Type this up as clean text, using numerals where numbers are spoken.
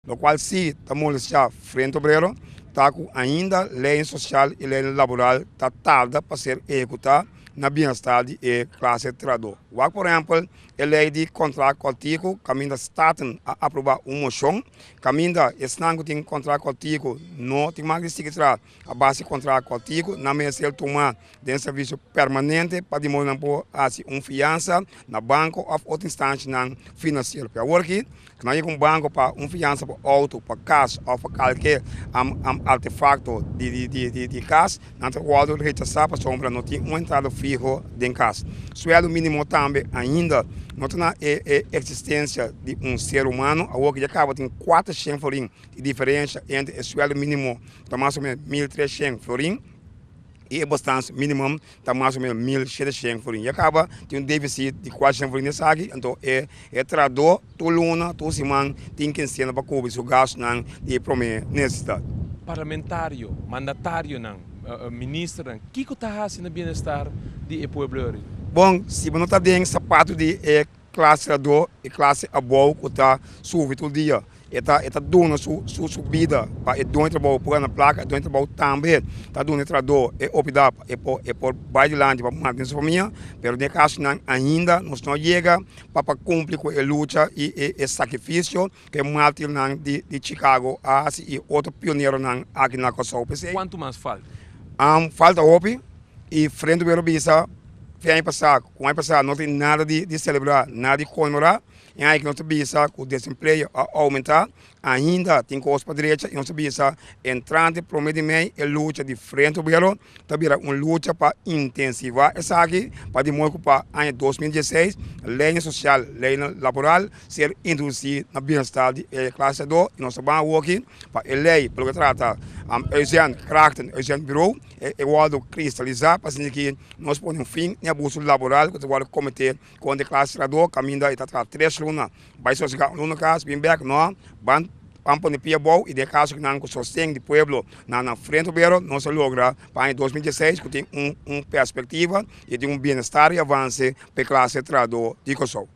lo qual se estamos já Frente Obrero, está com ainda lei social e lei laboral está tarda para ser executada na bem-estar de classe trabalhadora. Por exemplo, a lei de contrato coletivo, que ainda está a aprovar uma moção, que ainda está tem contrato coletivo, não tem mais que seguir a base de contrato coletivo, na mesa tomar de serviço permanente para demonstrar uma fiança na banco ou outra instância financeira. Para aqui, que nós temos um banco para uma fiança para auto, para casa ou para qualquer artefacto de casa, nós temos que rechazar para sombra, não tem uma entrada fijo de casa. Sueldo mínimo também ainda não tem a existência de um ser humano, a que acaba tem 400 florins de diferença entre o sueldo mínimo, está mais ou menos 1.300 florins, e a bastante mínimo está mais ou menos 1.700 florins. E acaba tem um déficit de 400 florins nessa aqui, então é tradutor, toda luna, toda semana, tem que ensinar para cobrir o gasto de primeira necessidade. Parlamentário, mandatário, ministro, o que está fazendo no bem-estar do povo? Bom, se não está dentro sapato de classe trabalhador e classe avó que está subindo todo dia, está duna sua subida para dono trabalho por na placa, dono trabalho também está dando trabalhador e optar por bailando para manter sua família, mas de caso ainda não chega para cumprir com a luta e sacrifício que Martin de Chicago e outro pioneiro aqui na Kòrsou. Quanto mais falta? Falta OP e Frente Obrero bisa com o ano passado não tem nada de celebrar, nada de comemorar, e aí que nós bisa com o desempleo a aumentar, ainda tem coisa para a direita, e nós bisa entrante Prome Di Mei e luta de Frente Obrero, também uma luta para intensivar essa aqui, para demonstrar para em 2016, a lei social, leinan laboral, ser introduzida na bem-estar de classe 2, e nós vamos aqui para a lei, pelo que trata, urgente caráter, urgente bureau, igual do cristalizar, para que nós ponhamos fim em abuso laboral, que nós cometer com a classe trabalhadora, caminho da está 3 lunas, vai só chegar no caso, bem back, não, vamos pôr pia bom e de caso que não sustém do povo na Frente Obrero, não se logra para em 2016 que tem uma perspectiva e de um bem-estar e avanço para a classe trabalhadora de Kòrsou.